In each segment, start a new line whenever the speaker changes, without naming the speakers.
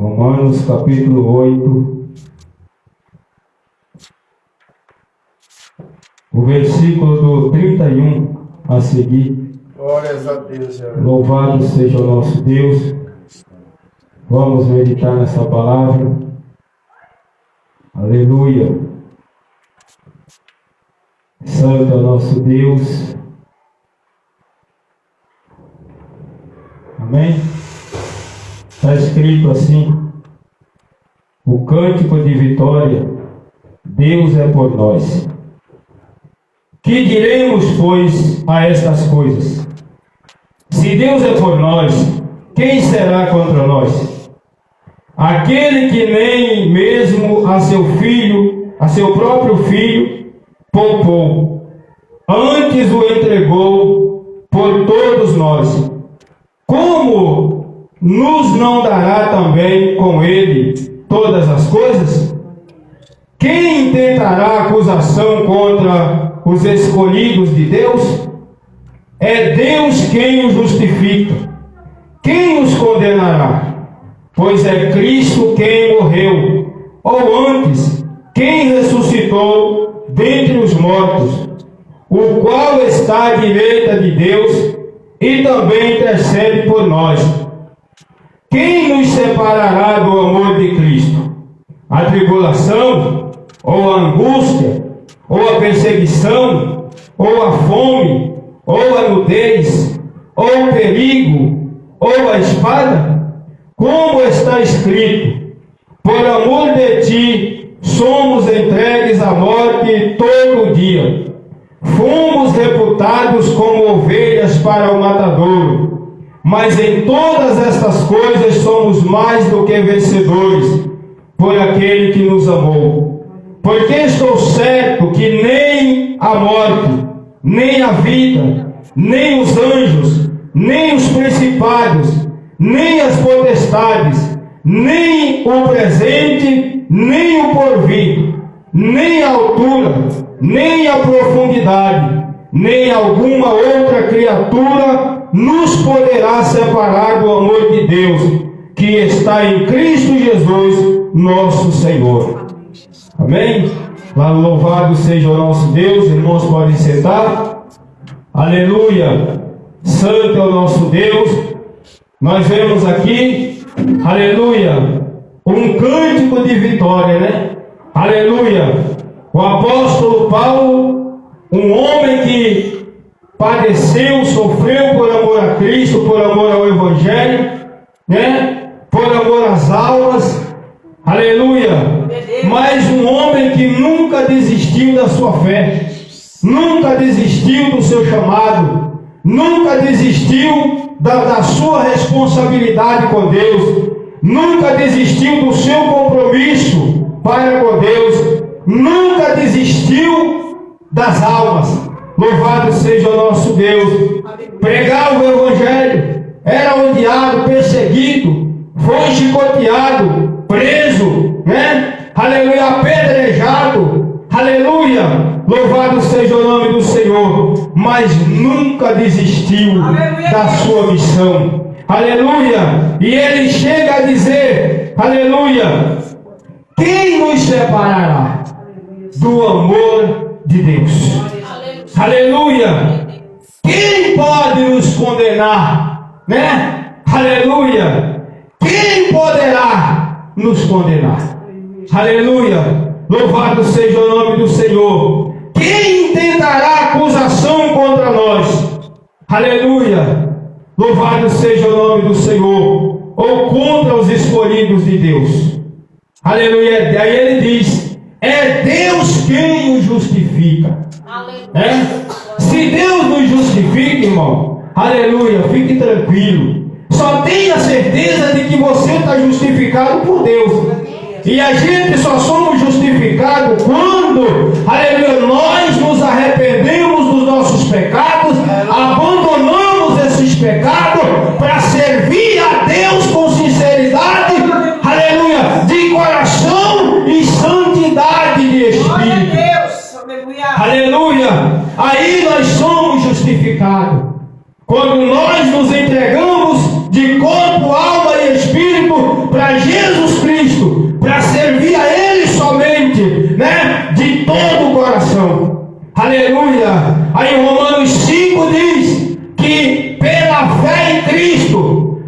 Romanos capítulo 8, o versículo do 31 a seguir.
Glórias a Deus, Senhor.
Louvado seja o nosso Deus. Vamos meditar nessa palavra. Aleluia. Santo é o nosso Deus. Amém? Está escrito assim: o cântico de vitória, Deus é por nós. Que diremos, pois, a estas coisas? Se Deus é por nós, quem será contra nós? Aquele que nem mesmo a seu próprio filho, poupou, antes o entregou por todos nós. Como nos não dará também com ele todas as coisas? Quem intentará acusação contra os escolhidos de Deus? É Deus quem os justifica. Quem os condenará? Pois é Cristo quem morreu, ou antes, quem ressuscitou dentre os mortos, o qual está à direita de Deus e também intercede por nós. Quem nos separará do amor de Cristo? A tribulação, ou a angústia, ou a perseguição, ou a fome, ou a nudez, ou o perigo, ou a espada? Como está escrito: por amor de ti somos entregues à morte todo dia. Fomos reputados como ovelhas para o matadouro. Mas em todas estas coisas somos mais do que vencedores, por aquele que nos amou. Porque estou certo que nem a morte, nem a vida, nem os anjos, nem os principados, nem as potestades, nem o presente, nem o porvir, nem a altura, nem a profundidade, nem alguma outra criatura nos poderá separar do amor de Deus, que está em Cristo Jesus, nosso Senhor. Amém? Louvado seja o nosso Deus. Irmãos, podem sentar. Aleluia. Santo é o nosso Deus. Nós vemos aqui, aleluia, um cântico de vitória, né? Aleluia. O apóstolo Paulo, um homem que padeceu, sofreu por amor a Cristo, por amor ao Evangelho, né? Por amor às almas, aleluia. Mas um homem que nunca desistiu da sua fé, nunca desistiu do seu chamado, nunca desistiu da sua responsabilidade com Deus, nunca desistiu do seu compromisso para com Deus, nunca desistiu das almas. Louvado seja o nosso Deus. Pregava o Evangelho, era odiado, perseguido, foi chicoteado, preso, né? Aleluia, apedrejado, aleluia, louvado seja o nome do Senhor, mas nunca desistiu da sua missão, aleluia. E ele chega a dizer, aleluia, quem nos separará do amor de Deus? Aleluia. Quem pode nos condenar, né? Aleluia. Quem poderá nos condenar? Aleluia. Louvado seja o nome do Senhor. Quem intentará acusação contra nós? Aleluia. Louvado seja o nome do Senhor. Ou contra os escolhidos de Deus. Aleluia. Aí ele diz: é Deus quem os justifica. Se Deus nos justifica, irmão, aleluia, fique tranquilo. Só tenha certeza de que você está justificado por Deus. E a gente só somos justificados quando, aleluia, nós nos arrependemos dos nossos pecados, abandonamos esses pecados para servir a Deus com sinceridade, aleluia, de coração e santidade de espírito. Aleluia! Aí nós somos justificados. Quando nós nos entregamos de corpo, alma e espírito para Jesus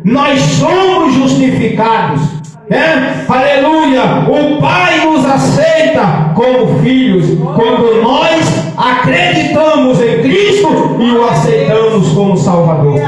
nós somos justificados. Aleluia! O Pai nos aceita como filhos quando nós acreditamos em Cristo e o aceitamos como Salvador.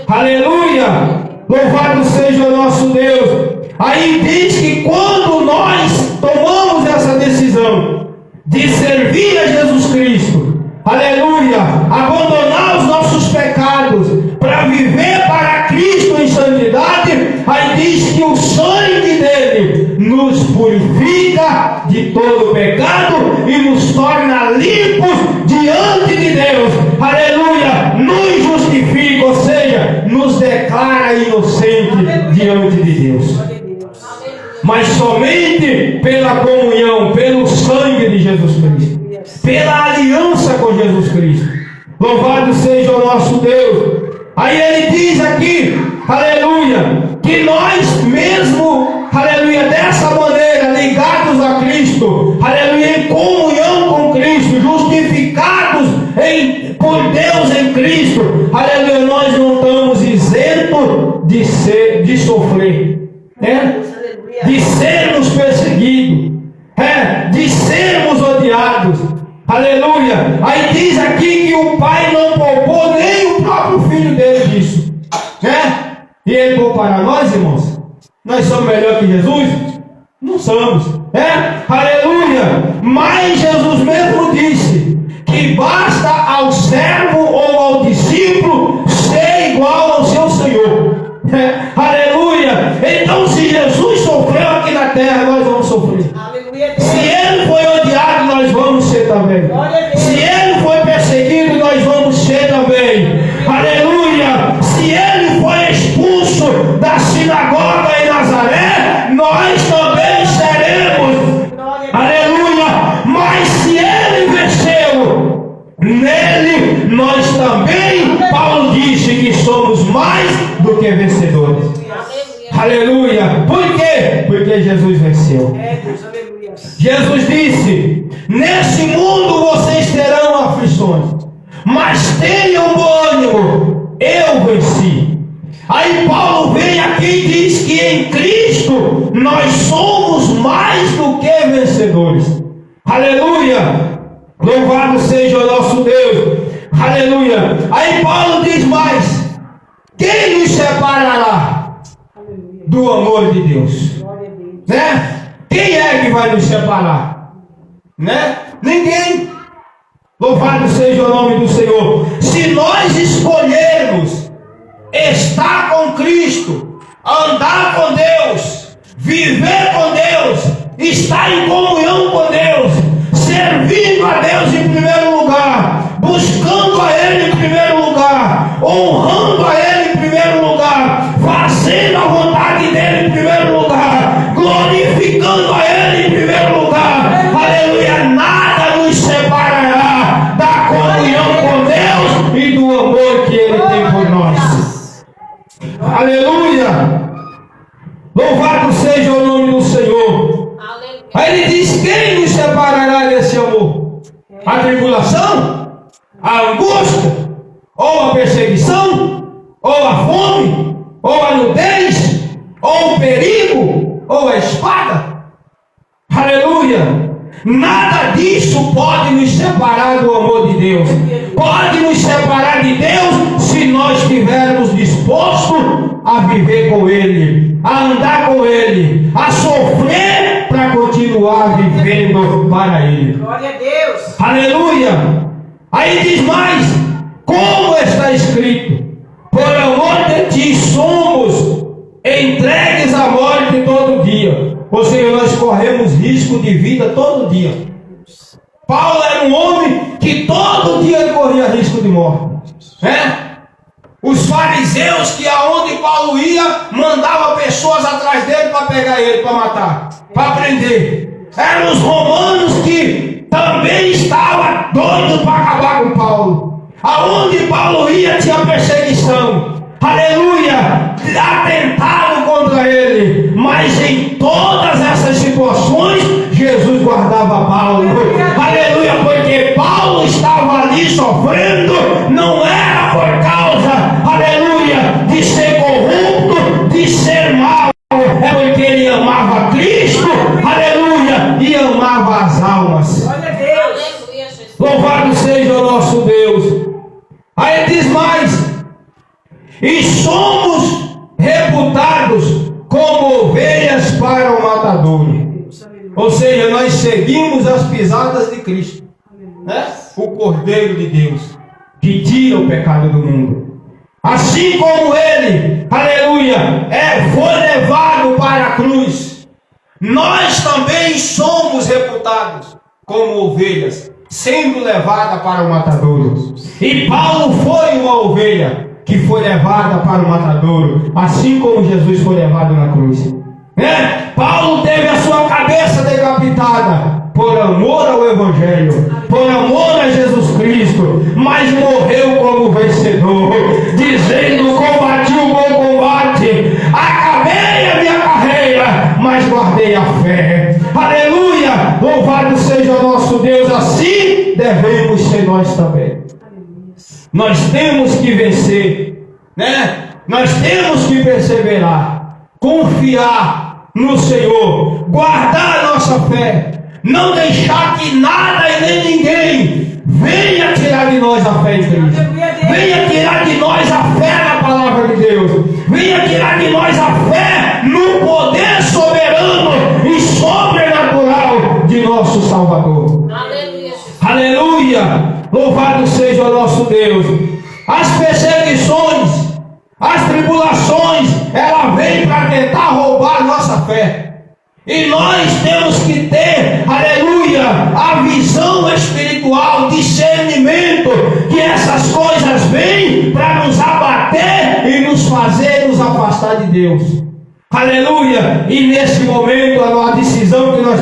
Aleluia! Louvado seja o nosso Deus. Aí diz que quando nós tomamos essa decisão de servir a Jesus Cristo, aleluia, abandonar os nossos pecados para viver para Cristo em santidade, aí diz que o sangue dele nos purifica de todo pecado e nos torna limpos diante de Deus, aleluia, nos justifica, ou seja, nos declara inocente diante de Deus. Mas somente pela comunhão, pelo sangue de Jesus Cristo, pela aliança com Jesus Cristo. Louvado seja o nosso Deus. Aí ele diz aqui, aleluia, que nós mesmo, aleluia, dessa maneira, ligados a Cristo, aleluia, em comunhão com Cristo, justificados por Deus em Cristo, aleluia, nós não estamos isentos de sofrer, de sermos perseguidos, de sermos odiados, aleluia. Aí diz aqui que o Pai não poupou nem o próprio Filho dele disso, e ele poupará nós, irmãos. Nós somos melhor que Jesus? Não somos, aleluia. Mas Jesus mesmo disse que basta ao servo ou ao discípulo ser igual ao seu Senhor. Aleluia. Então, se Jesus sofreu aqui na terra, nós vamos sofrer. Aleluia. Se ele foi odiado, nós vamos ser também. Se ele foi perseguido, nós vamos ser também. Aleluia. Se ele foi expulso da sinagoga em Nazaré, nós também seremos. Aleluia. Mas se ele venceu, nele nós também, Paulo disse que somos mais do que vencedores. Aleluia. Por quê? Porque Jesus venceu. Jesus disse: nesse mundo vocês terão aflições, mas tenham bom ânimo, eu venci. Aí Paulo vem aqui e diz que em Cristo nós somos mais do que vencedores. Aleluia. Louvado seja o nosso Deus. Aleluia. Aí Paulo diz mais: quem nos separará do amor de Deus? Quem é que vai nos separar? Ninguém. Louvado seja o nome do Senhor. Se nós escolhermos estar com Cristo, andar com Deus, viver com Deus, estar em comunhão com Deus, servindo a Deus em primeiro lugar, buscando a Ele em primeiro lugar, honrando a Ele em primeiro lugar, fazendo a vontade dEle em primeiro lugar, glorificando a Ele em primeiro lugar, aleluia, nada nos separará da comunhão com Deus e do amor que Ele tem por nós. Aleluia. Louvado seja o nome do Senhor. Aí ele diz: quem nos separará desse amor? A tribulação? A angústia? Ou a perseguição? Ou a fome? Ou a nudez? Ou o perigo? Ou a espada? Aleluia. Nada disso pode nos separar do amor de Deus. Pode nos separar de Deus se nós estivermos dispostos a viver com Ele, a andar com Ele, a sofrer para continuar vivendo para Ele.
Glória a Deus.
Aleluia. Aí diz mais: como está escrito, por amor de ti somos entregues à morte todo dia. Ou seja, nós corremos risco de vida todo dia. Paulo era um homem que todo dia ele corria risco de morte. Os fariseus, que aonde Paulo ia, mandava pessoas atrás dele para pegar ele, para matar, para prender. Eram os romanos que também estavam doidos para acabar com Paulo. Aonde Paulo ia tinha perseguição. Aleluia, atentado contra ele, mas em todas essas situações Jesus guardava Paulo. Aleluia, porque Paulo estava ali sofrendo, não era por causa, aleluia, de ser corrupto, Ou seja, nós seguimos as pisadas de Cristo, né? O Cordeiro de Deus, que tira o pecado do mundo. Assim como ele, aleluia, foi levado para a cruz, nós também somos reputados como ovelhas, sendo levada para o matadouro. E Paulo foi uma ovelha que foi levada para o matadouro, assim como Jesus foi levado na cruz. Paulo teve a sua cabeça decapitada por amor ao Evangelho, por amor a Jesus Cristo, mas morreu como vencedor, dizendo: combati o bom combate, acabei a minha carreira, mas guardei a fé. Aleluia! Louvado seja o nosso Deus. Assim devemos ser nós também. Nós temos que vencer, né? Nós temos que perseverar, confiar no Senhor, guardar a nossa fé, não deixar que nada e nem ninguém venha tirar de nós a fé em Cristo, venha tirar de nós a fé na palavra de Deus, venha tirar de nós a fé no poder soberano e sobrenatural de nosso Salvador. Aleluia! Aleluia! Louvado seja o nosso Deus. As perseguições, as tribulações, ela vem para tentar roubar a nossa fé. E nós temos que ter, aleluia, a visão espiritual, discernimento, que essas coisas vêm para nos abater e nos fazer nos afastar de Deus. Aleluia! E nesse momento a decisão que nós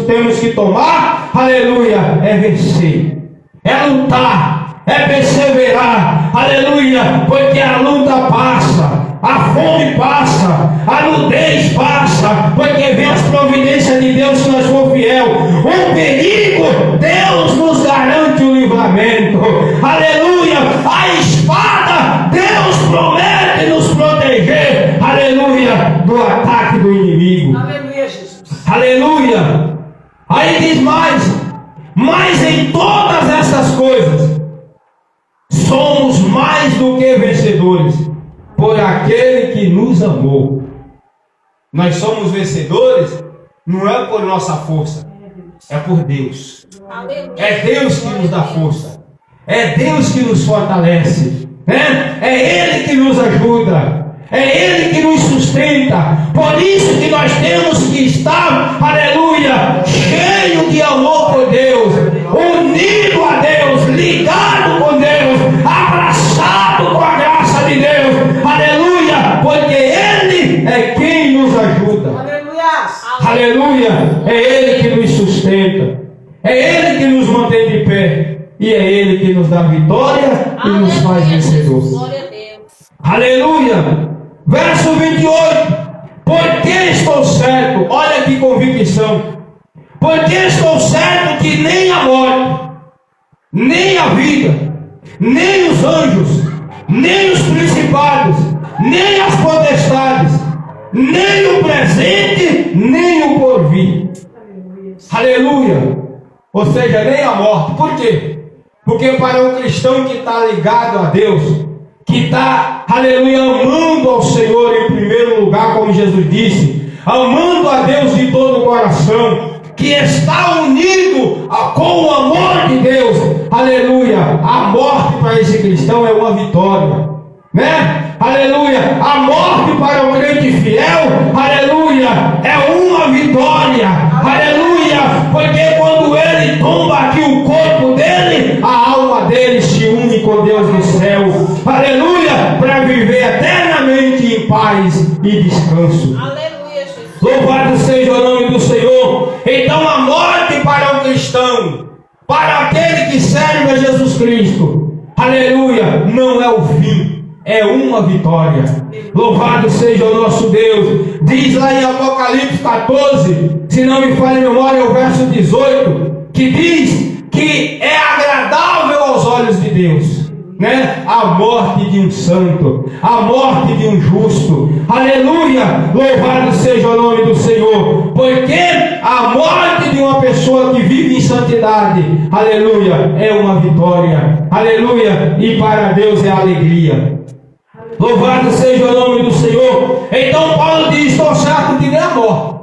temos que tomar, aleluia, é vencer, é lutar, é perseverar, aleluia, porque a luta passa, a fome passa, a nudez passa, porque vem as providências de Deus se nós for fiel. O perigo, Deus nos garante o livramento, aleluia. A espada, Deus promete nos proteger, aleluia, do ataque do inimigo. Aleluia, Jesus. Aleluia. Aí diz mais, mas em todas essas coisas somos mais do que vencedores por aquele que nos amou. Nós somos vencedores não é por nossa força, é por Deus. É Deus que nos dá força, é Deus que nos fortalece, né? É Ele que nos ajuda, é Ele que nos sustenta. Por isso que nós temos que estar, aleluia, cheio de amor por Deus, unido a Deus, ligado com Deus, abraçado com a graça de Deus, aleluia, porque Ele é quem nos ajuda, aleluia, é Ele que nos sustenta, é Ele que nos mantém de pé, e é Ele que nos dá vitória e nos faz vencedores. Aleluia. Verso 28. Porque estou certo, olha que convicção, porque estou certo que nem a morte, nem a vida, nem os anjos, nem os principados, nem as potestades, nem o presente, nem o porvir. Aleluia. Ou seja, nem a morte. Por quê? Porque para um cristão que está ligado a Deus, que está, aleluia, amando ao Senhor em primeiro lugar, como Jesus disse, amando a Deus de todo o coração, que está unido com o amor de Deus, aleluia, a morte para esse cristão é uma vitória, né? Aleluia, a morte para o crente fiel, aleluia, é uma vitória, aleluia, porque quando ele tomba aqui o corpo dele, a alma dele se une com Deus no céu, aleluia, para viver eternamente em paz e descanso. Aleluia, Jesus. Louvado seja o nome do Senhor. Então a morte para o cristão, para aquele que serve a Jesus Cristo, aleluia, não é o fim, é uma vitória. Louvado seja o nosso Deus. Diz lá em Apocalipse 14, se não me falha a memória, o verso 18, que diz que é agradável aos olhos de Deus, né? A morte de um santo, a morte de um justo. Aleluia, louvado seja o nome do Senhor, porque a morte de uma pessoa que vive em santidade, aleluia, é uma vitória, aleluia, e para Deus é alegria. Louvado seja o nome do Senhor. Então Paulo diz: estou certo de nem a morte.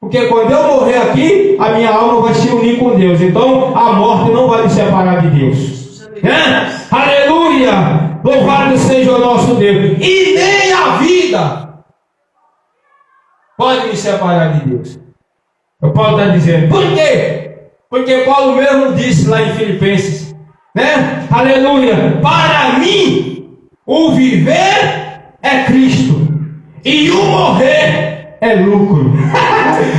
O Porque quando eu morrer aqui, a minha alma vai se unir com Deus. Então a morte não vai me separar de Deus. Aleluia! Louvado seja o nosso Deus. E nem a vida pode me separar de Deus. O Paulo está dizendo, por quê? Porque Paulo mesmo disse lá em Filipenses, aleluia, para mim o viver é Cristo e o morrer é lucro.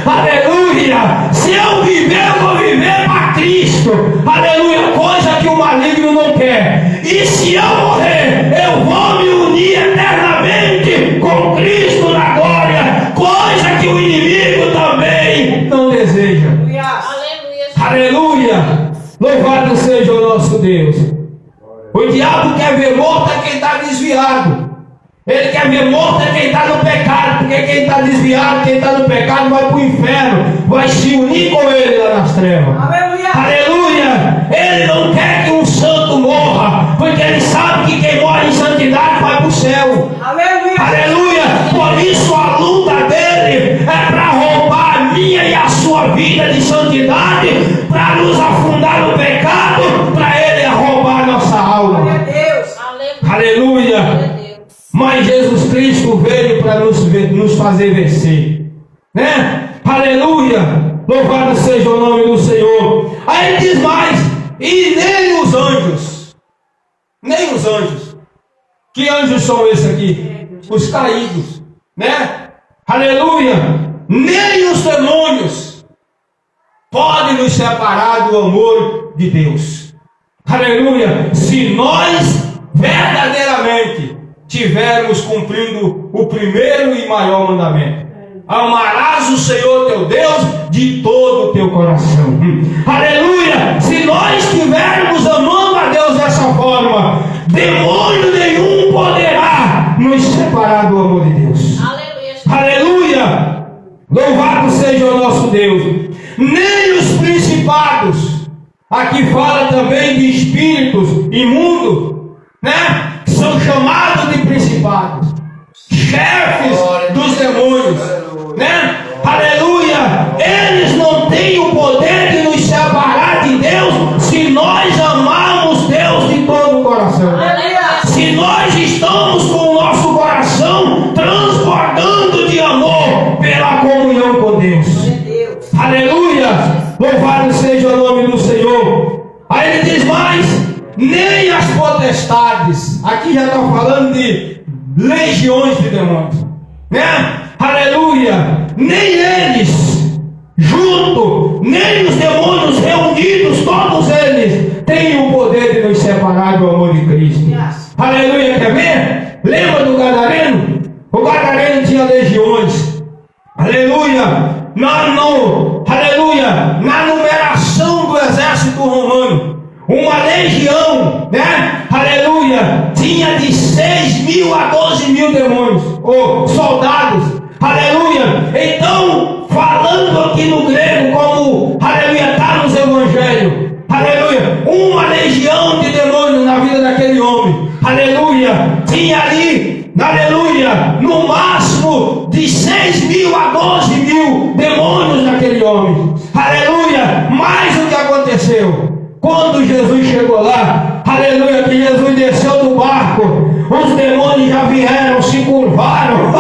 Aleluia! Se eu viver, eu vou viver para Cristo. Aleluia! Coisa que o maligno não quer. E se eu morrer, eu vou me unir eternamente com Cristo na glória. Coisa que o inimigo também não deseja. Aleluia! Louvado seja o nosso Deus. O diabo quer ver morto é quem está desviado. Ele quer ver morto é quem está no pecado. Porque quem está desviado, quem está no pecado vai para o inferno. Vai se unir com ele lá nas trevas. Aleluia! Ele não quer que um santo morra. Porque ele sabe que quem morre em santidade vai para o céu. Aleluia! Por isso a luta dele é para roubar a minha e a sua vida de santidade, para nos afundar no pecado, para ele roubar a nossa alma. Aleluia! Mas Jesus Cristo veio para nos fazer vencer, aleluia! Louvado seja o nome do Senhor. Aí ele diz mais, e nem os anjos, que anjos são esses aqui? Os caídos, aleluia! Nem os demônios podem nos separar do amor de Deus. Aleluia! Se nós verdadeiramente estivermos cumprindo o primeiro e maior mandamento: amarás o Senhor teu Deus de todo o teu coração. Aleluia! Se nós estivermos amando a Deus dessa forma, demônio nenhum poderá nos separar do amor de Deus. Aleluia! Louvado seja o nosso Deus. Nem os principados, aqui fala também de espíritos imundos, são chamados de principados, chefes dos demônios, aleluia! Eles não têm o poder de nos separar de Deus se nós amamos Deus de todo o coração. Se nós estamos com o nosso coração transbordando de amor pela comunhão com Deus. Aleluia! Louvado seja o nome do Senhor. Aí ele diz mais, nem as potestades, aqui já está falando de legiões de demônios, aleluia, nem eles junto, nem os demônios reunidos, todos eles têm o poder de nos separar do amor de Cristo. Aleluia, quer ver? Lembra do Gadareno? O Gadareno tinha legiões, aleluia, aleluia, na numeração do exército romano, uma legião, aleluia, tinha de 6.000 a 12.000 demônios, ou soldados, aleluia. Então, falando aqui no grego, como, aleluia, está nos evangelhos, aleluia, uma legião de demônios na vida daquele homem, aleluia, tinha ali, aleluia, no máximo de 6.000 a 12.000 demônios naquele homem, aleluia. Mas o que aconteceu? Quando Jesus chegou lá, aleluia, que Jesus desceu do barco, os demônios já vieram, se curvaram,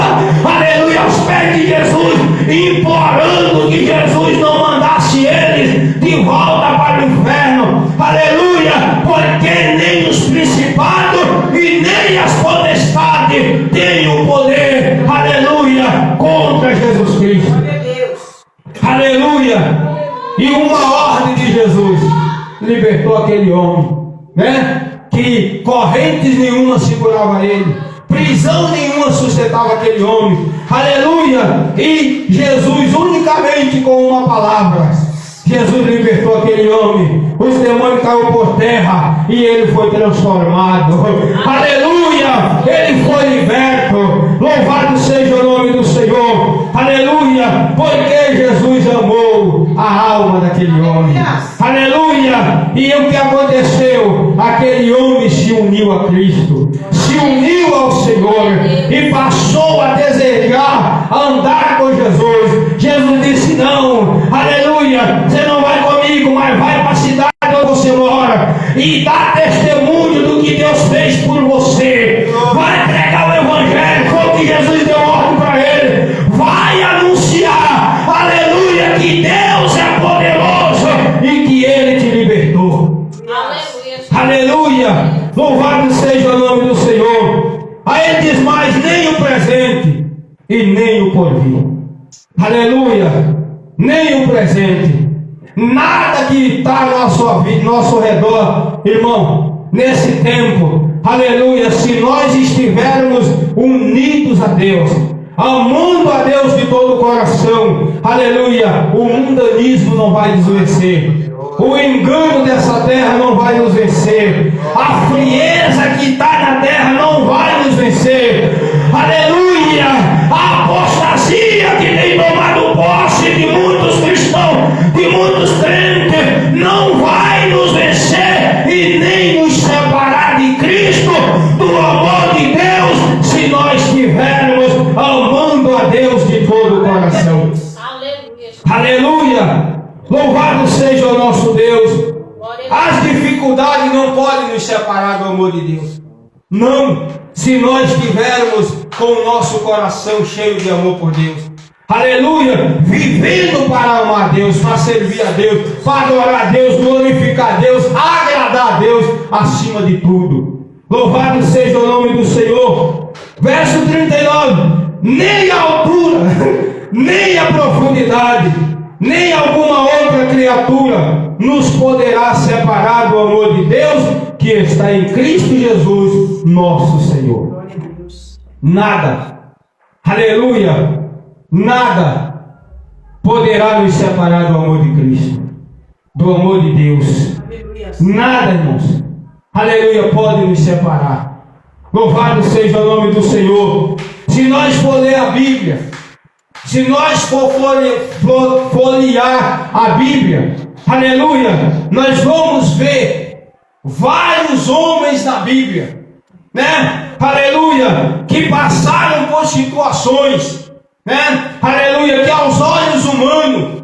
aleluia, aos pés de Jesus, implorando que Jesus não mandasse eles de volta para o inferno, aleluia, porque nem os principados e nem as potestades têm o poder, aleluia, contra Jesus Cristo, aleluia. E uma ordem de Jesus libertou aquele homem, que correntes nenhuma segurava ele, prisão nenhuma sustentava aquele homem, aleluia. E Jesus, unicamente com uma palavra, Jesus libertou aquele homem, os demônios caíram por terra e ele foi transformado, aleluia, ele foi liberto. Louvado seja o nome do Senhor, aleluia, porque Jesus amou a alma daquele homem, aleluia. E o que aconteceu? Aquele homem se uniu a Cristo, se uniu ao Senhor e passou a desejar andar com Jesus. Jesus disse: não, e dar testemunho do que Deus fez por você. Vai pregar o Evangelho, foi o que Jesus deu ordem para ele. Vai anunciar, aleluia, que Deus é poderoso e que Ele te libertou. Aleluia, louvado seja o nome do Senhor. Aí ele diz mais: nem o presente e nem o porvir. Aleluia, nem o presente. Nada que está ao nosso redor, irmão, nesse tempo, aleluia, se nós estivermos unidos a Deus, amando a Deus de todo o coração, aleluia, o mundanismo não vai nos vencer, o engano dessa terra não vai nos vencer, a frieza que está na terra não vai nos vencer, aleluia, a apostasia que tem tomado posse de muitos cristãos, de muitos crentes, não vai nos vencer e nem nos separar de Cristo, do amor de Deus, se nós estivermos amando a Deus de todo o coração. Aleluia! Louvado seja o nosso Deus. As dificuldades não podem nos separar do amor de Deus. Não, se nós estivermos com o nosso coração cheio de amor por Deus. Aleluia! Vivendo para amar a Deus, para servir a Deus, para adorar a Deus, glorificar a Deus, agradar a Deus acima de tudo. Louvado seja o nome do Senhor. Verso 39. Nem a altura, nem a profundidade, nem alguma outra criatura nos poderá separar do amor de Deus que está em Cristo Jesus, nosso Senhor. Nada, aleluia, nada poderá nos separar do amor de Cristo, do amor de Deus. Nada, irmãos, aleluia, pode nos separar. Louvado seja o nome do Senhor. Se nós for ler a Bíblia, se nós for folhear a Bíblia, aleluia, nós vamos ver vários homens na Bíblia, né? Aleluia, que passaram por situações, né? Aleluia, que aos olhos humanos,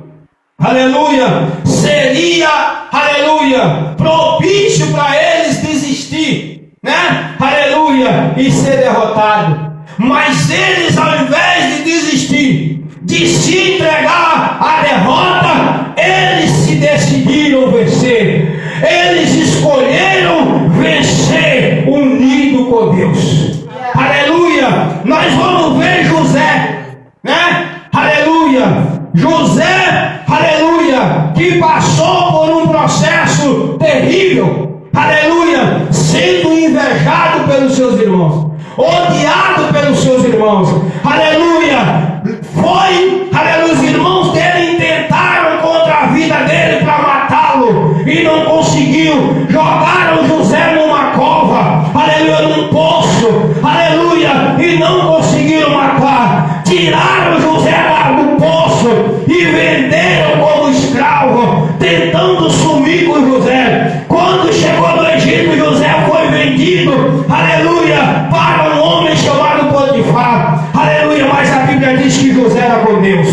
aleluia, seria, aleluia, propício para eles desistir, né? Aleluia, e ser derrotado. Mas eles, ao invés de desistir, de se entregar à derrota, eles se decidiram vencer. Eles escolheram vencer unido com Deus. Aleluia! Nós vamos ver José, né? Aleluia! José, aleluia, que passou por um processo terrível, aleluia, sendo invejado pelos seus irmãos, odiado pelos seus irmãos, aleluia, foi, aleluia, os irmãos dele tentaram contra a vida dele para matá-lo, e não conseguiu, jogaram José numa cova, aleluia, num poço, aleluia, e não conseguiram matar, tiraram José lá do poço, e venderam como escravo, tentando sumir com José. Quando chegou no Egito, José foi vendido, aleluia, para um homem chamado Potifar, aleluia, mas a Bíblia diz que José era com Deus.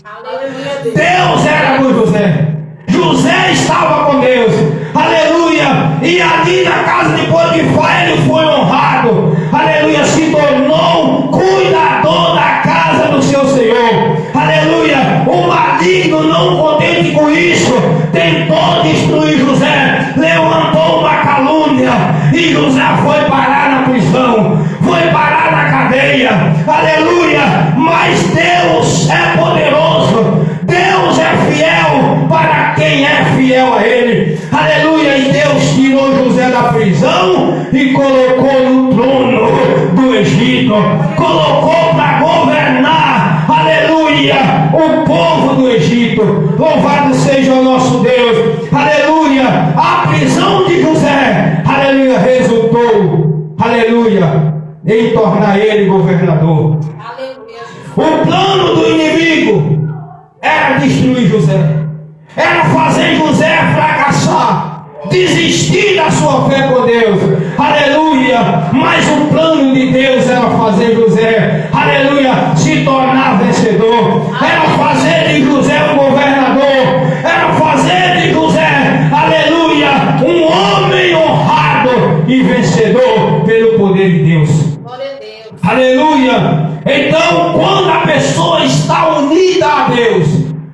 Aleluia. Deus era com José. José estava com Deus, aleluia, e ali na casa de Potifar ele foi honrado, aleluia, se tornou cuidador da casa do seu Senhor, aleluia. O maligno, não contente com isso, tentou destruir José, levantou uma calúnia, e José foi parar na prisão, foi parar na cadeia, aleluia. Mas Deus é poderoso, Deus é fiel para quem é fiel a Ele, aleluia. E Deus tirou José da prisão e colocou no trono do Egito, colocou para governar, aleluia, o povo do Egito. Louvado seja o nosso Deus, aleluia. A prisão de José, aleluia, resultou, aleluia, em tornar ele governador. Aleluia. O plano do inimigo era destruir José, era fazer José fracassar, desistir da sua fé com Deus, aleluia. Mas o plano de Deus era fazer José, aleluia, se tornar vencedor, era fazer de José um governador, era fazer de José, aleluia, um homem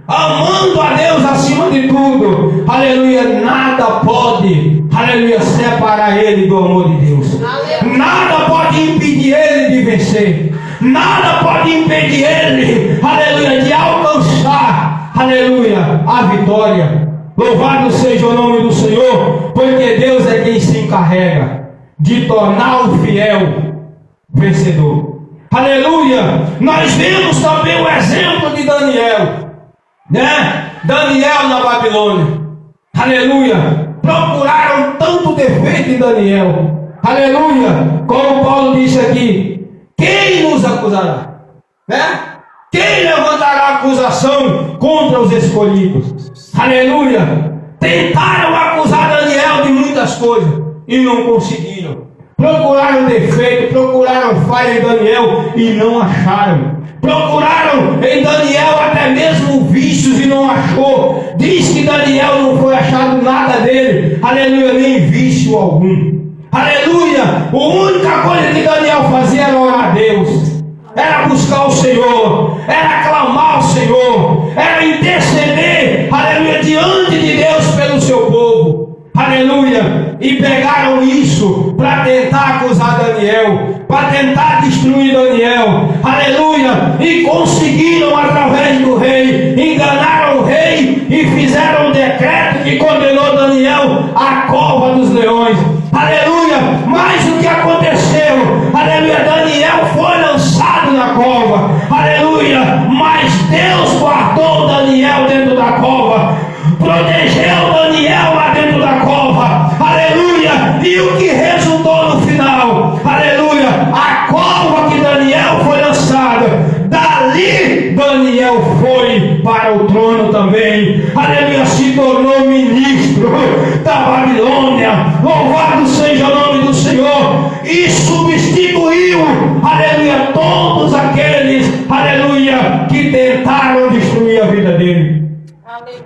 amando a Deus acima de tudo, aleluia, nada pode, aleluia, separar ele do amor de Deus. Nada pode impedir ele de vencer. Nada pode impedir ele, aleluia, de alcançar, aleluia, a vitória. Louvado seja o nome do Senhor, porque Deus é quem se encarrega de tornar o fiel vencedor. Aleluia! Nós vemos também o exemplo de Daniel, né? Daniel na Babilônia. Aleluia! Procuraram tanto defeito em Daniel. Aleluia! Como Paulo disse aqui, quem nos acusará? Né? Quem levantará acusação contra os escolhidos? Aleluia! Tentaram acusar Daniel de muitas coisas e não conseguiram. Procuraram defeito, procuraram falha em Daniel e não acharam. Procuraram em Daniel até mesmo vícios e não achou. Diz que Daniel não foi achado nada dele, aleluia, nem vício algum. Aleluia! A única coisa que Daniel fazia era orar a Deus, era buscar o Senhor, era clamar ao Senhor, era interceder, aleluia, diante de Deus pelo seu povo, aleluia. E pegaram isso para tentar acusar Daniel, para tentar destruir Daniel, aleluia. E conseguiram através do rei, enganaram o rei e fizeram um decreto que condenou Daniel à cova dos leões, aleluia. Mas o que aconteceu? Aleluia, Daniel foi lançado na cova, aleluia, mas Deus guardou Daniel dentro da cova, protegeu Daniel lá dentro da cova, aleluia. E o que resultou no final? Aleluia, a cova que Daniel foi lançado, dali Daniel foi para o trono também, aleluia, se tornou ministro da Babilônia. Louvado seja o nome do Senhor. E substituiu, aleluia, todos aqueles, aleluia, que tentaram destruir a vida dele.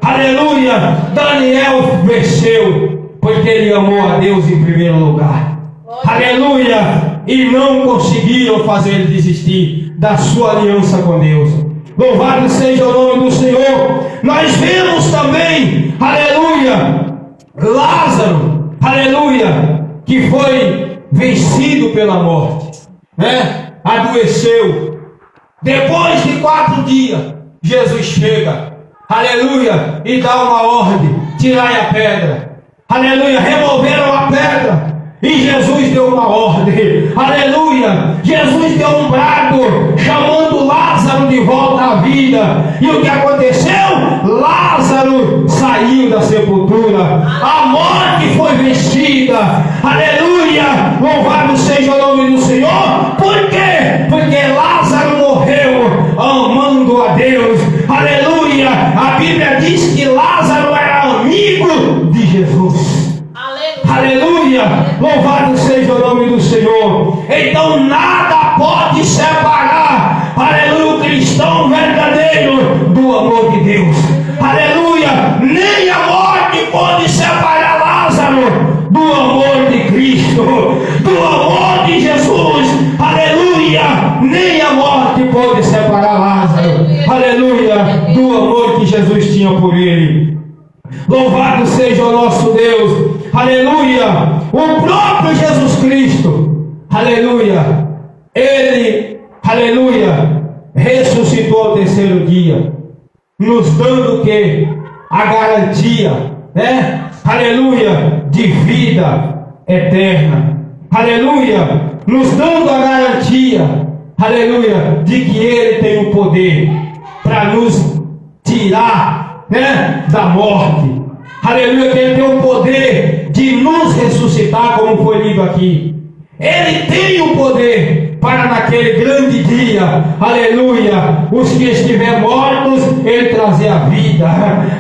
Aleluia. Daniel venceu porque ele amou a Deus em primeiro lugar. Aleluia. E não conseguiram fazer ele desistir da sua aliança com Deus. Louvado seja o nome do Senhor. Nós vemos também, aleluia, Lázaro, aleluia, que foi vencido pela morte, né? Adoeceu. Depois de 4 dias, Jesus chega, aleluia, e dá uma ordem: tirai a pedra. Aleluia, removeram a pedra. E Jesus deu uma ordem, aleluia. Jesus deu um brado, chamando Lázaro de volta à vida. E o que aconteceu? Lázaro saiu da sepultura. A morte foi vencida. Aleluia, louvado seja o nome do Senhor. Por quê? Porque Lázaro morreu amando a Deus. Aleluia, a Bíblia diz que Lázaro era amigo de Jesus. Aleluia, louvado seja o nome do Senhor. Então nada pode separar, aleluia, o cristão verdadeiro do amor de Deus. Aleluia, nem a morte pode separar Lázaro do amor de Cristo, do amor de Jesus. Aleluia, nem a morte pode separar Lázaro, aleluia, do amor que Jesus tinha por ele. Louvado seja o nosso Deus. Aleluia, o próprio Jesus Cristo, aleluia, ele, aleluia, ressuscitou ao 3º dia, nos dando o que? A garantia, né? Aleluia, de vida eterna. Aleluia, nos dando a garantia, aleluia, de que ele tem o poder para nos tirar, né, da morte. Aleluia, que ele tem o poder de nos ressuscitar, como foi lido aqui. Ele tem o poder para naquele grande dia, aleluia, os que estiverem mortos, ele trazer a vida.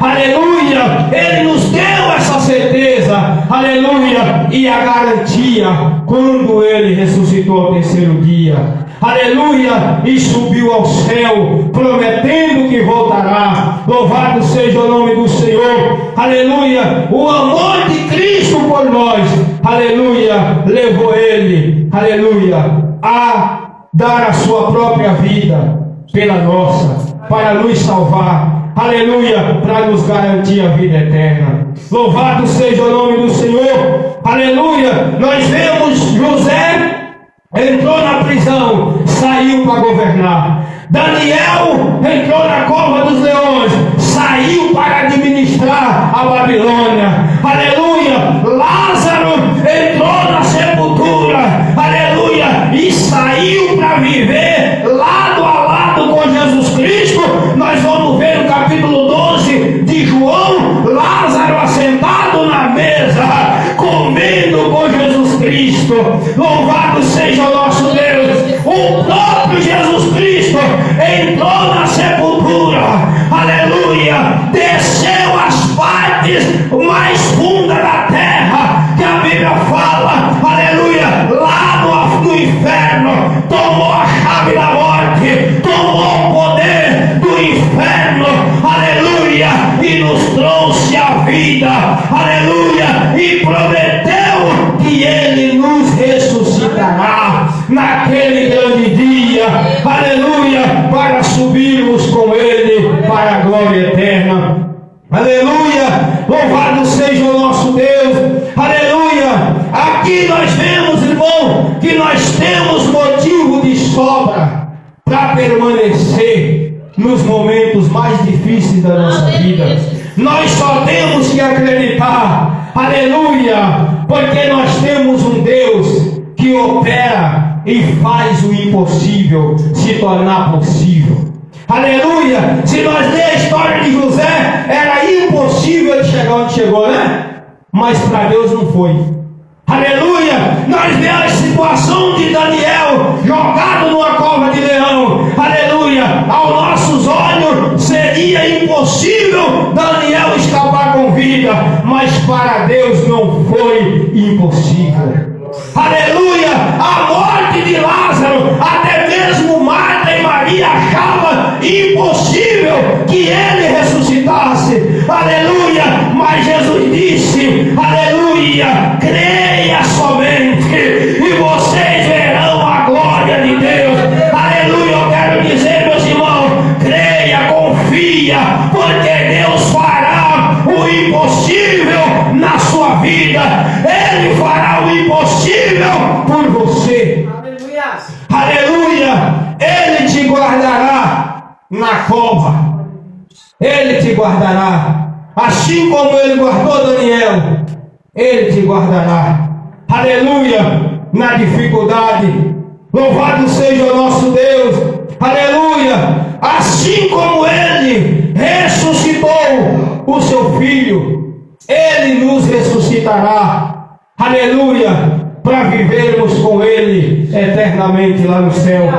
Aleluia, ele nos deu essa certeza, aleluia, e a garantia quando ele ressuscitou ao 3º dia. Aleluia, e subiu ao céu, prometendo que voltará. Louvado seja o nome do Senhor. Aleluia, o amor de Cristo por nós, aleluia, levou ele, aleluia, a dar a sua própria vida pela nossa, para nos salvar. aleluia, para nos garantir a vida eterna. Louvado seja o nome do Senhor, aleluia. Nós vemos José entrou na prisão, saiu para governar. Daniel entrou na cova dos leões, saiu para administrar a Babilônia. Aleluia. Lázaro entrou na sepultura, aleluia, e saiu para viver lado a lado com Jesus Cristo. Nós vamos ver no capítulo 12 de João, Lázaro assentado na mesa, comendo com Jesus Cristo. Louvado seja o nosso Deus. O próprio Jesus Cristo entrou na sepultura, aleluia, desceu às partes mais fundas da terra, que a Bíblia fala, aleluia, lá no inferno, tomou a chave da morte, tomou o poder do inferno, aleluia, e nos trouxe a vida, aleluia, e prometeu que Ele nos ressuscitará naquele grande dia, aleluia, para subirmos com Ele para a glória eterna, aleluia. Louvado seja o nosso Deus, aleluia. Aqui nós vemos, irmão, que nós temos motivo de sobra para permanecer nos momentos mais difíceis da nossa vida. Nós só temos que acreditar, aleluia, porque nós temos um Deus que opera e faz o impossível se tornar possível. Aleluia! Se nós ler a história de José, era impossível ele chegar onde chegou, né? Mas para Deus não foi. Aleluia! Nós vemos a situação de Daniel jogado numa cova de leão. Aleluia! Aos nossos olhos seria impossível Daniel escapar com vida, mas para Deus não foi impossível. Aleluia! A morte de Lázaro, até mesmo Marta e Maria achavam impossível que ele ressuscitasse. Aleluia! Mas Jesus disse, aleluia, creia somente e vocês verão a glória de Deus. Aleluia! Eu quero dizer, meus irmãos, creia, confia, porque Deus fará o impossível na sua vida. Ele fará o impossível por você. Aleluia! Ele te guardará na cova. Ele te guardará. Assim como ele guardou Daniel, ele te guardará. Aleluia! Na dificuldade. Louvado seja o nosso Deus. Aleluia! Assim como ele ressuscitou o seu filho, ele nos ressuscitará. Aleluia! Para vivermos com Ele eternamente lá no céu.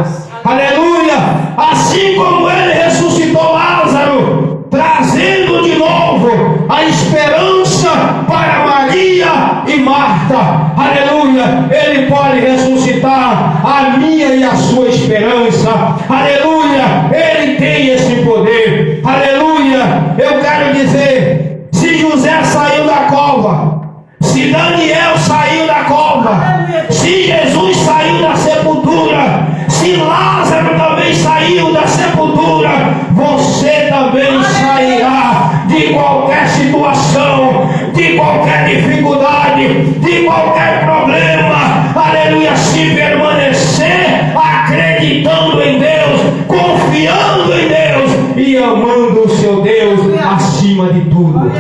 Aleluia! Assim como Ele ressuscitou Lázaro, trazendo de novo a esperança para Maria e Marta. Aleluia! Ele pode ressuscitar a minha e a sua esperança. Aleluia! Ele tem esse poder. Aleluia! Eu quero dizer, se José saiu da cova, se Daniel saiu da cova, se Jesus saiu da sepultura, se Lázaro também saiu da sepultura, você também sairá de qualquer situação, de qualquer dificuldade, de qualquer problema. Aleluia! Se permanecer acreditando em Deus, confiando em Deus e amando o seu Deus acima de tudo.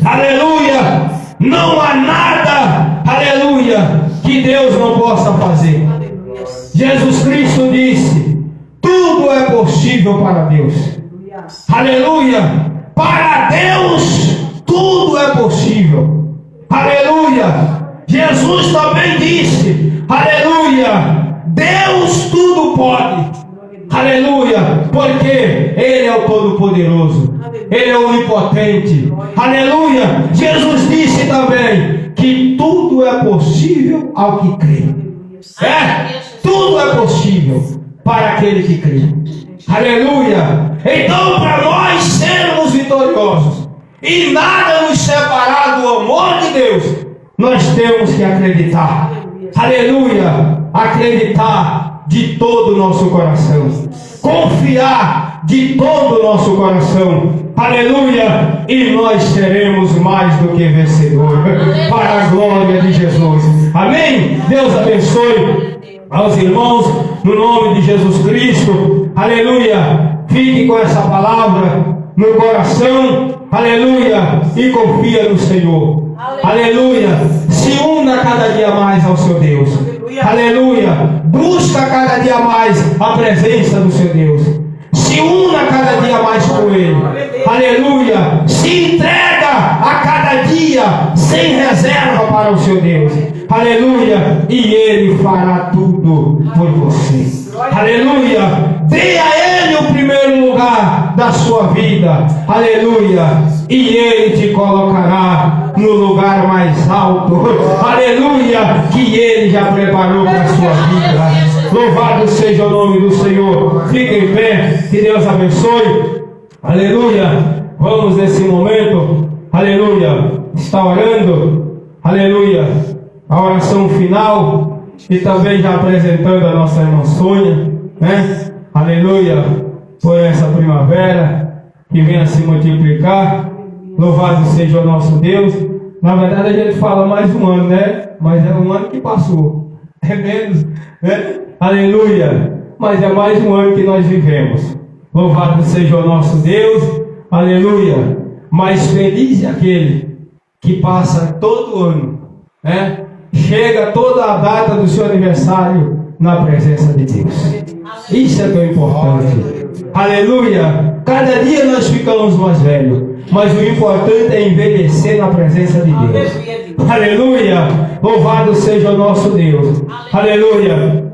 Aleluia! Não há nada, aleluia, que Deus não possa fazer. Jesus Cristo disse, tudo é possível para Deus. Aleluia! Para Deus, tudo é possível. Aleluia! Jesus também disse, aleluia, Deus tudo pode. Aleluia, porque Ele é o Todo-Poderoso, Ele é o Onipotente. Aleluia, Jesus disse também que tudo é possível ao que crê. Tudo é possível para aquele que crê. Aleluia. Então, para nós sermos vitoriosos e nada nos separar do amor de Deus, nós temos que acreditar. Aleluia, acreditar de todo o nosso coração. confiar de todo o nosso coração. Aleluia! E nós seremos mais do que vencedor, para a glória de Jesus. Amém? Deus abençoe aos irmãos, no nome de Jesus Cristo. Aleluia! Fique com essa palavra no coração. Aleluia! E confia no Senhor. Aleluia! Se una cada dia mais ao seu Deus. Aleluia! Busca cada dia mais a presença do seu Deus. Se una cada dia mais com Ele. Aleluia! Se entrega a cada dia sem reserva para o seu Deus. Aleluia! E Ele fará tudo por você. Aleluia! Dê a Ele o primeiro lugar da sua vida. Aleluia! E Ele te colocará no lugar mais alto. Aleluia! Que Ele já preparou para a sua vida. Louvado seja o nome do Senhor. Fique em pé. Que Deus abençoe. Aleluia! Vamos nesse momento. Aleluia! Está orando. Aleluia! A oração final. E também já apresentando a nossa irmã Sônia, né? Aleluia, por essa primavera que venha se multiplicar. Louvado seja o nosso Deus. Na verdade a gente fala mais um ano, né? Mas é um ano que passou. É menos, né? Aleluia. Mas é mais um ano que nós vivemos. Louvado seja o nosso Deus. Aleluia. Mas feliz é aquele que passa todo ano, né? Chega toda a data do seu aniversário na presença de Deus. Isso é tão importante. Aleluia. Cada dia nós ficamos mais velhos, mas o importante é envelhecer na presença de Deus. Aleluia. Louvado seja o nosso Deus. Aleluia.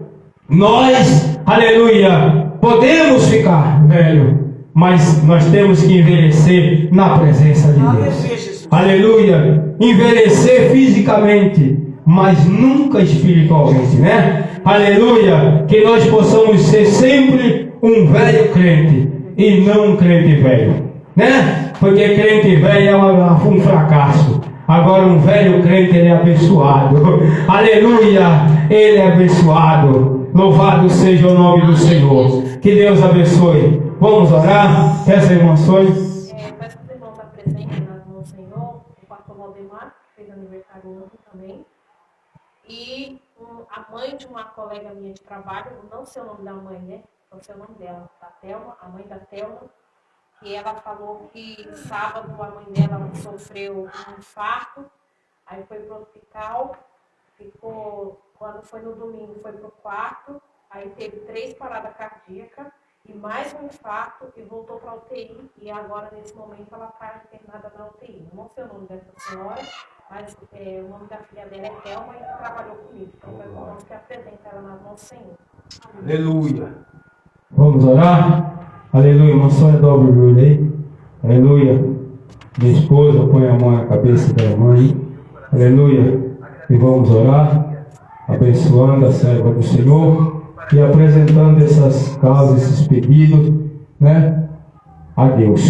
Nós, aleluia, podemos ficar velho, mas nós temos que envelhecer na presença de Deus. Aleluia. Envelhecer fisicamente, mas nunca espiritualmente, né? Aleluia! Que nós possamos ser sempre um velho crente e não um crente velho, né? Porque crente velho é um fracasso. Agora um velho crente, ele é abençoado. Aleluia! Ele é abençoado. Louvado seja o nome do Senhor. Que Deus abençoe. Vamos orar? Peça emoções.
Peço que os irmãos apresentem nas mãos do Senhor o pastor Valdemar, que fez aniversário ontem também. E a mãe de uma colega minha de trabalho, não sei o nome da mãe, né? Não sei o nome dela, da Thelma, a mãe da Thelma, que ela falou que sábado a mãe dela sofreu um infarto, aí foi para o hospital, ficou, quando foi no domingo, foi para o quarto, aí teve 3 paradas cardíacas e mais um infarto e voltou para a UTI, e agora nesse momento ela está internada na UTI. Não sei o nome dessa senhora, mas o nome da filha dela é Thelma e trabalhou comigo. Então, meus irmãos que apresenta ela nas mãos do Senhor.
Aleluia. Vamos orar? Aleluia. Irmã Sônia, dobra o joelho aí. Aleluia. Minha esposa, põe a mão na cabeça da irmã aí. Aleluia. E vamos orar, abençoando a serva do Senhor e apresentando essas causas, esses pedidos, né, a Deus.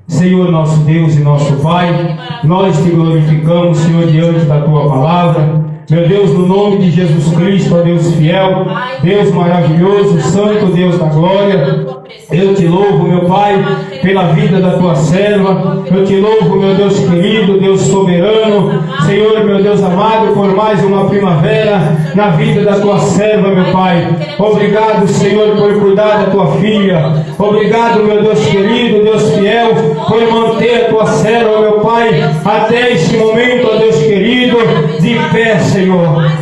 Senhor, nosso Deus e nosso Pai, nós te glorificamos, Senhor, diante da Tua palavra. Meu Deus, no nome de Jesus Cristo, ó Deus fiel, Deus maravilhoso, Santo Deus da glória, eu te louvo, meu Pai, pela vida da Tua serva. Eu te louvo, meu Deus querido, Deus soberano, Senhor, meu Deus amado, por mais uma primavera na vida da Tua serva, meu Pai. Obrigado, Senhor, por cuidar da Tua filha. Obrigado, meu Deus querido, Deus fiel, por manter a Tua serva, meu Pai, até este momento, ó Deus querido, de pé, Senhor.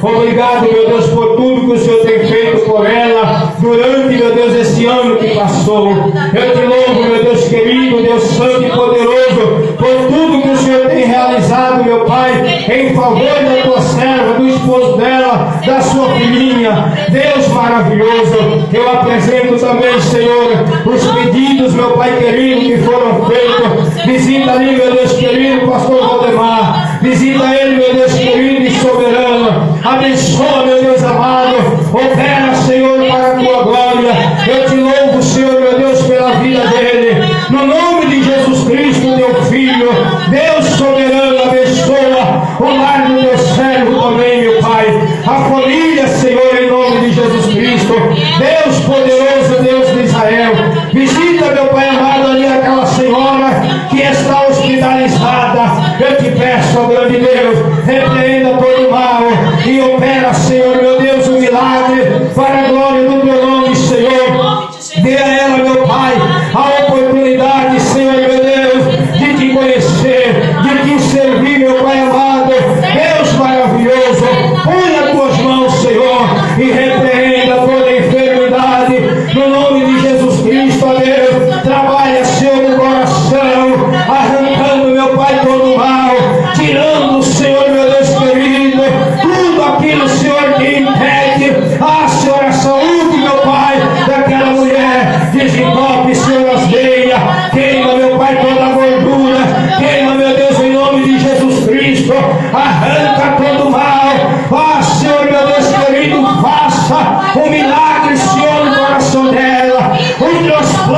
Obrigado, meu Deus, por tudo que o Senhor tem feito por ela durante, meu Deus, esse ano que passou. Eu te louvo, meu Deus querido, Deus santo e poderoso, por tudo que o Senhor tem realizado, meu Pai, em favor da Tua serva, do esposo dela, da sua filhinha. Deus maravilhoso, eu apresento também, Senhor, os pedidos, meu Pai querido, que foram feitos. Visita ali, meu Deus querido, pastor Valdemar. Visita ele, meu Deus querido e soberano. Abençoa, meu Deus amado. Opera, Senhor, para a Tua glória. Eu te louvo, Senhor, meu Deus, pela vida dele. No nome de Jesus Cristo, Teu Filho. Deus soberano, abençoa o lar do Teu servo também, meu Pai. A família, Senhor, em nome de Jesus Cristo. Deus poderoso, Deus de Israel.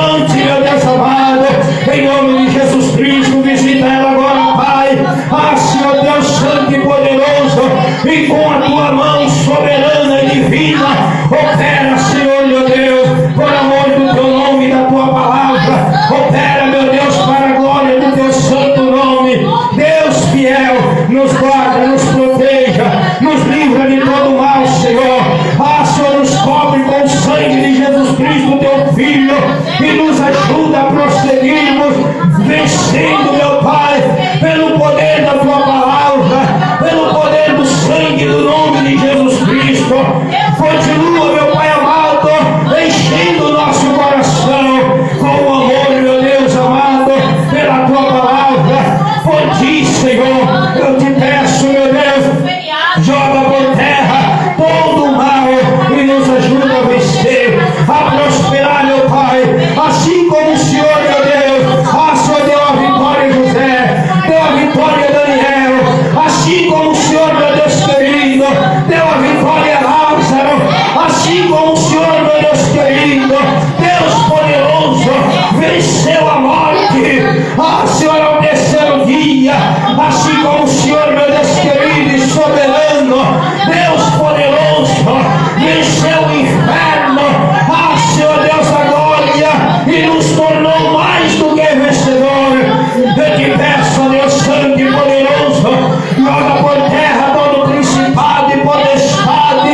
transplante, meu Deus amado, em nome de Jesus Cristo, visita ela agora, Pai. Ah, Senhor Deus Santo e poderoso, e com a tua mão soberana e divina, opera, Senhor, meu Deus, por amor do teu nome e da tua palavra, opera, meu Deus, para a glória do teu santo nome. Deus fiel, nos guarda, nos proteja, nos livra de todo mal, Senhor. Ah, Senhor, nos cobre com o sangue de Jesus Cristo, teu Filho, e nos ajuda a prosseguirmos, vencendo, meu Pai, pelo poder da tua palavra, pelo poder do sangue do nome de Jesus Cristo. Continua, meu Pai amado, enchendo o nosso coração com o amor, meu Deus amado, pela tua palavra. Por ti, Senhor, eu te peço, meu Deus, joga por terra todo o mal e nos ajuda a vencer, a prosperar, meu Pai, assim como o Senhor, meu Deus, Senhor, deu a vitória a José, deu a vitória a Daniel, assim como o Senhor, meu Deus querido, deu a vitória a Lázaro, assim como o Senhor, meu Deus querido, Deus poderoso, venceu a morte, Senhor, ao terceiro dia, assim como o Senhor, meu Deus querido e soberano, Deus poderoso, venceu o inferno, Senhor Deus da glória, e nos tornou mais do que vencedor. Eu te peço, Deus Santo e poderoso, joga por terra todo principado e potestade,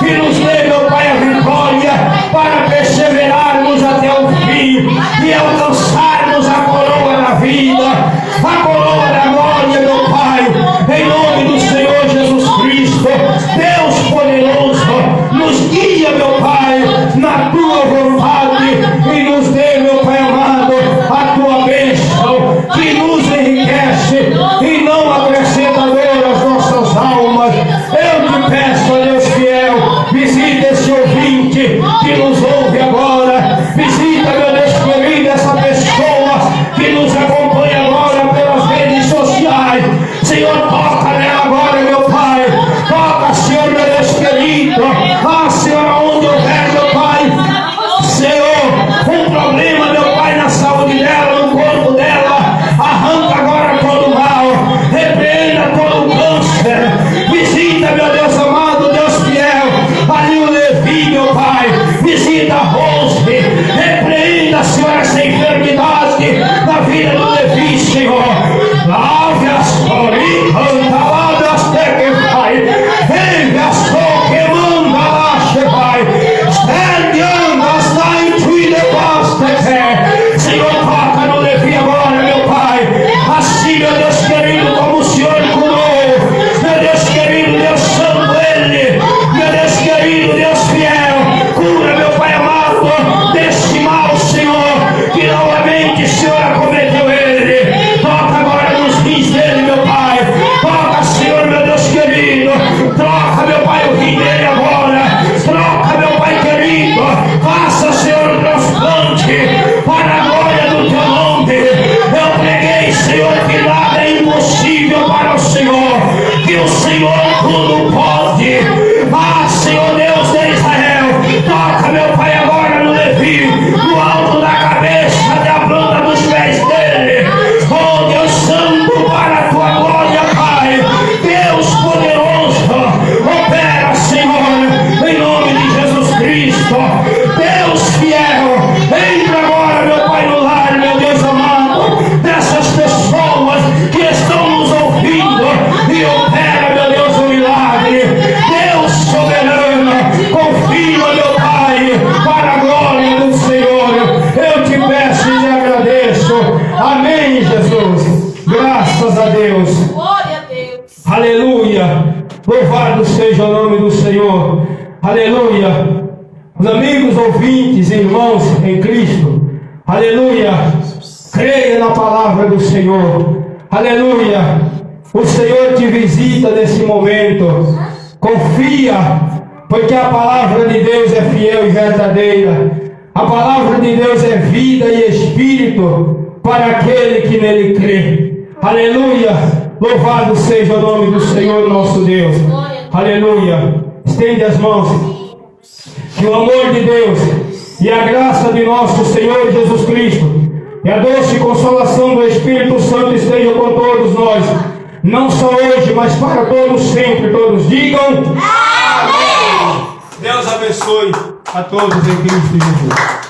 e nos dê, meu Pai, a vitória para perseverarmos até o fim e alcançarmos a coroa da vida, a coroa da glória, meu Pai, em nome do Senhor Jesus Cristo. Deus poderoso, nos guia, meu Pai, na tua vontade, e nos dê, meu Pai amado, a tua bênção, que nos enriquece e não acrescenta dor às nossas almas. Eu te peço, Deus fiel, visita esse ouvinte que nos ouve agora, visita, meu Deus querido, essa pessoa que nos acompanha agora pelas redes sociais. Senhor, toca nela agora, meu Pai, toca, Senhor, meu Deus querido, Senhor, aonde houver, meu Pai, Senhor, um problema, meu Pai, na saúde dela, no corpo dela, arranca agora todo o mal, repreenda todo o câncer, visita, meu Deus amado, Deus fiel, ali o Levi, meu Pai, visita a Rose, repreenda, Senhor, essa enfermidade na vida do Levi, Senhor, lave as coritas, lavadas que Pai, venga as que manda lá, Pai, stand andas lá em Twitter, Senhor, toca no Levi agora, meu Pai, assim, meu Deus querido, como o Senhor curou, meu Deus querido, Deus santo ele, meu Deus querido, Deus fiel, cura, meu Pai amado, desse mal, Senhor, que novamente, Senhor, acometeu ele. Toca agora nos rins dele, meu Pai, toca, Senhor, meu Deus querido, troca, meu Pai, o rim dele agora, troca, meu Pai querido, faça, Senhor, o transplante para a glória do teu nome. Eu preguei, Senhor, que nada é impossível para o Senhor, que o Senhor tudo pode. Senhor Deus de Israel, toca, meu Pai, agora no Levi, no alto da cabeça, até a planta dos pés dele. Oh, Deus Santo, para a tua glória, Pai, Deus poderoso, opera, Senhor, em nome de Jesus Cristo. Deus fiel, entra agora, meu Pai, no lar, meu Deus amado, dessas pessoas que estão nos ouvindo, e opera, meu Deus, o milagre. Deus soberano, confirma, meu Pai, para a glória do Senhor. Eu te peço e te agradeço. Amém, Jesus. Graças a Deus.
Glória a Deus.
Aleluia. Louvado seja o nome do Senhor. Aleluia. Os amigos ouvintes e irmãos em Cristo, aleluia, creia na palavra do Senhor, aleluia. O Senhor te visita nesse momento, confia, porque a palavra de Deus é fiel e verdadeira. A palavra de Deus é vida e espírito para aquele que nele crê. Aleluia. Louvado seja o nome do Senhor nosso Deus. Aleluia. Estende as mãos. Que o amor de Deus, e a graça de nosso Senhor Jesus Cristo e a doce consolação do Espírito Santo esteja com todos nós, não só hoje, mas para todos sempre. Todos digam amém. Deus abençoe a todos em Cristo Jesus.